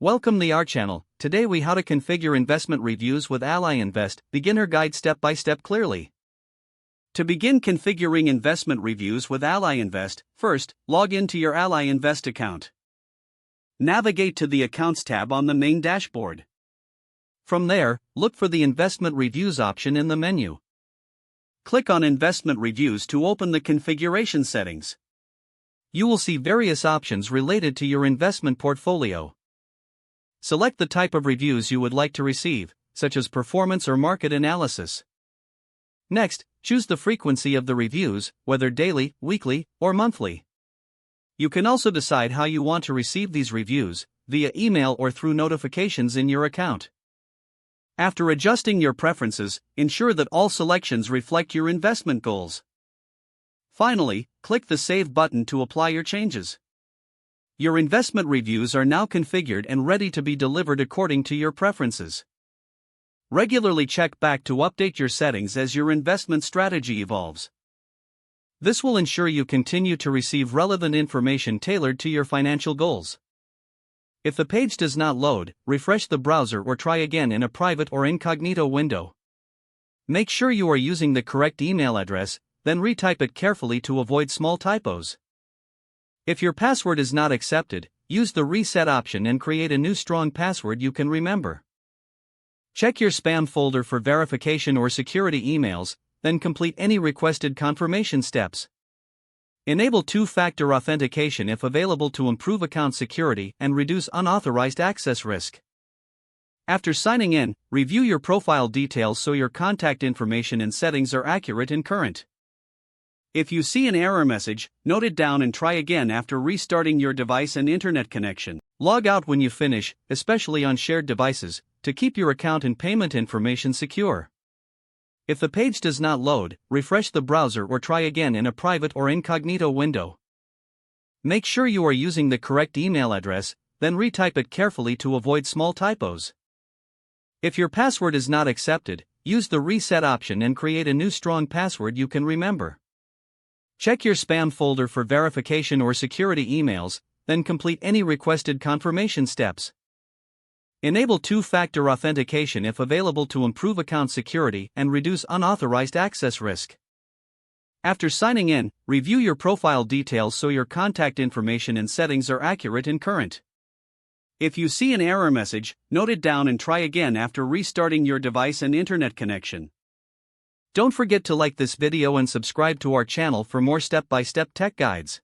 Welcome to our channel. Today we how to configure investment reviews with Ally Invest, beginner guide step by step clearly. To begin configuring investment reviews with Ally Invest, first, log into your Ally Invest account. Navigate to the Accounts tab on the main dashboard. From there, look for the Investment Reviews option in the menu. Click on Investment Reviews to open the configuration settings. You will see various options related to your investment portfolio. Select the type of reviews you would like to receive, such as performance or market analysis. Next, choose the frequency of the reviews, whether daily, weekly, or monthly. You can also decide how you want to receive these reviews, via email or through notifications in your account. After adjusting your preferences, ensure that all selections reflect your investment goals. Finally, click the Save button to apply your changes. Your investment reviews are now configured and ready to be delivered according to your preferences. Regularly check back to update your settings as your investment strategy evolves. This will ensure you continue to receive relevant information tailored to your financial goals. If the page does not load, refresh the browser or try again in a private or incognito window. Make sure you are using the correct email address, then retype it carefully to avoid small typos. If your password is not accepted, use the reset option and create a new strong password you can remember. Check your spam folder for verification or security emails, then complete any requested confirmation steps. Enable two-factor authentication if available to improve account security and reduce unauthorized access risk. After signing in, review your profile details so your contact information and settings are accurate and current. If you see an error message, note it down and try again after restarting your device and internet connection. Log out when you finish, especially on shared devices, to keep your account and payment information secure. If the page does not load, refresh the browser or try again in a private or incognito window. Make sure you are using the correct email address, then retype it carefully to avoid small typos. If your password is not accepted, use the reset option and create a new strong password you can remember. Check your spam folder for verification or security emails, then complete any requested confirmation steps. Enable two-factor authentication if available to improve account security and reduce unauthorized access risk. After signing in, review your profile details so your contact information and settings are accurate and current. If you see an error message, note it down and try again after restarting your device and internet connection. Don't forget to like this video and subscribe to our channel for more step-by-step tech guides.